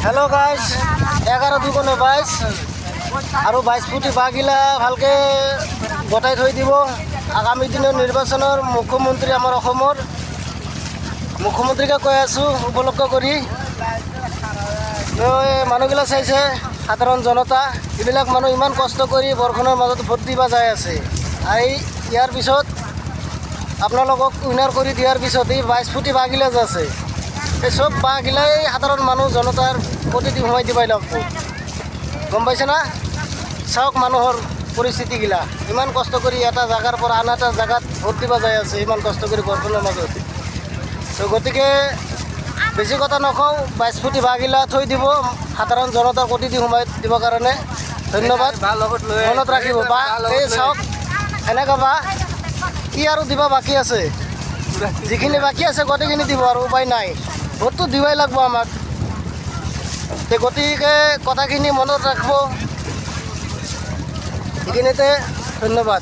Hello' guys 11/2/22 আৰু 22 ফুটি বাঘিলা ভালকে গতাই থৈ দিব। আগামী দিনৰ নিৰ্বাচনৰ মুখ্যমন্ত্ৰী আমাৰ অসমৰ মুখ্যমন্ত্ৰীকে কৈ আছোঁ উপলক্ষ কৰি মানুহবিলাক চাইছে সাধাৰণ জনতা এইবিলাক মানুহ ইমান কষ্ট কৰি বৰষুণৰ মাজত ভোট দিব যাই আছে। আৰু ইয়াৰ পিছত আপোনালোকক উইনাৰ কৰি দিয়াৰ পিছত এই 22 ফুটি বাঘিলা যে আছে এই সব বাঘিলাই সাধাৰণ মানুহ জনতাৰ প্ৰতিদি সোমাই দিবাই লাগব। গম পাইছে না? চাওক মানুহৰ পৰিস্থিতিগিলা ইমান কষ্ট কৰি এটা জাগাৰ পৰা আন এটা জাগাত ভোট দিব যাই আছে ইমান কষ্ট কৰি বৰষুণৰ মাজত। তো গতিকে বেছি কথা নকওঁ, 22 ফুটি বাঘিলা থৈ দিব সাধাৰণ জনতাৰ প্ৰতিদি সোমাই দিবৰ কাৰণে। ধন্যবাদ, মনত ৰাখিব। বা এই চাওক এনেকুৱা বা কি আৰু দিবা বাকী আছে, যিখিনি বাকী আছে গোটেইখিনি দিব আৰু উপায় নাই, ভোটটো দিবই লাগব আমাক। গতিকে কথাখিনি মনত ৰাখিব। এইখিনিতে ধন্যবাদ।